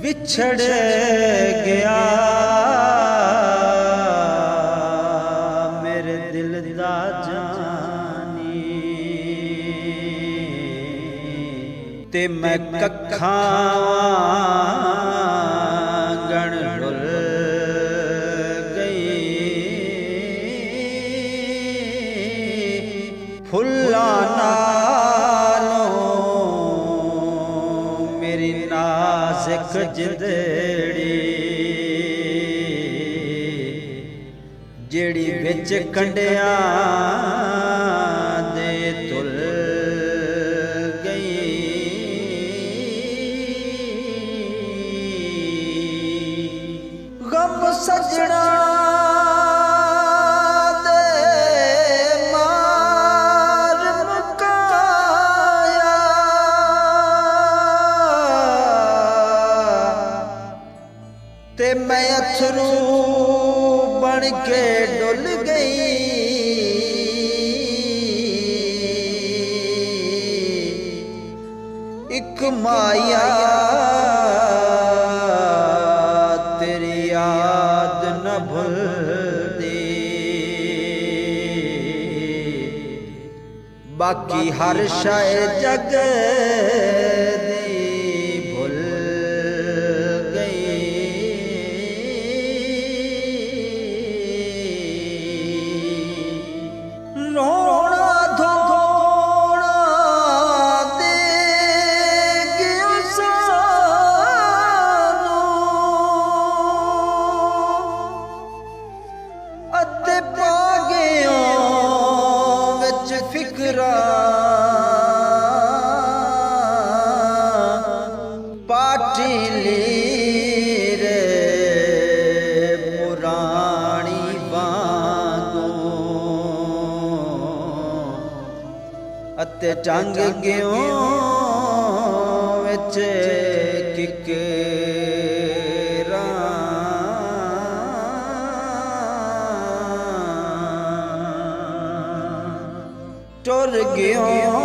विछड़ गया मेरे दिल दा जानी ते मैं कखां गण रुल गई फुल्लां नालों मेरी नाज़ुक जिंदड़ी जेड़ी विच कंडियां दे तुल गई गम सजना ते मैं अथरू बन के डुल गई एक माया तेरी याद न भूलदी बाकी हर शय जग पाटी लीर पुरानी वांगों अते टंग गयों विच किकरां टुर गयों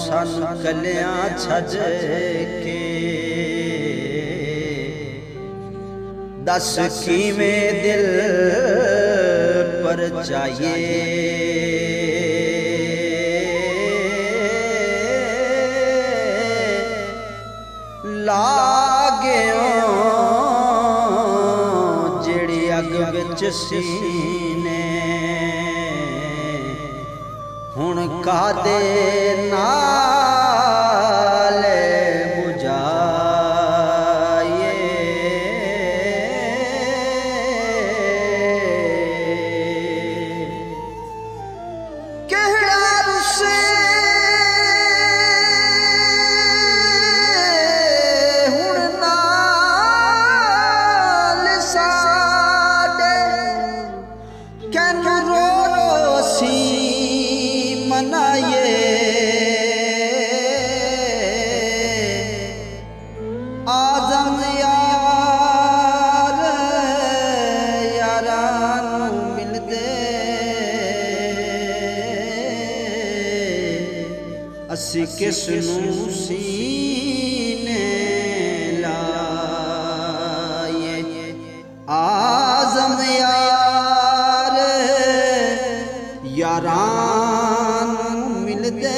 सानू कलियां छज के दस किवें दिल पर चाहिए लागेओ जेड़ी अग विच सीने हुण कादे नाल बुझाए केहड़ा रुसे हुण नाल साडे कैनू रो सी मनाए आज़म यार यारां मिलदे असी किसनू सीने लाए आज़म यार यारां मिलदे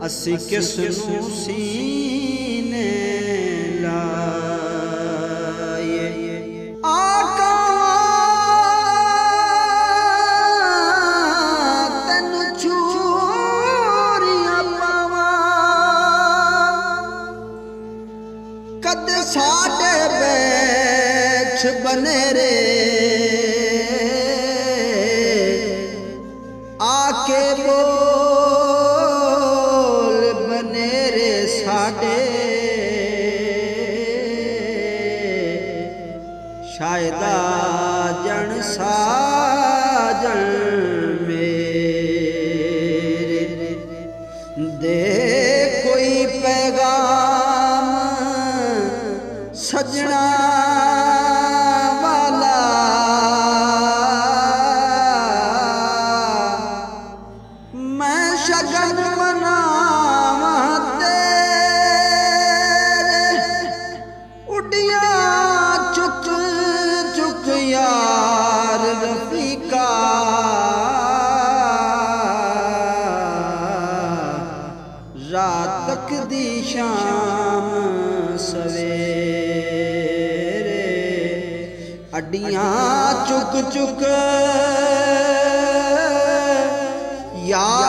असी किसनू सीने लाए आका तैनू चूरियां पावां कद साडे बैठ बनेरे आके बोल बनेरे सा हड्डियां चुक चुक याद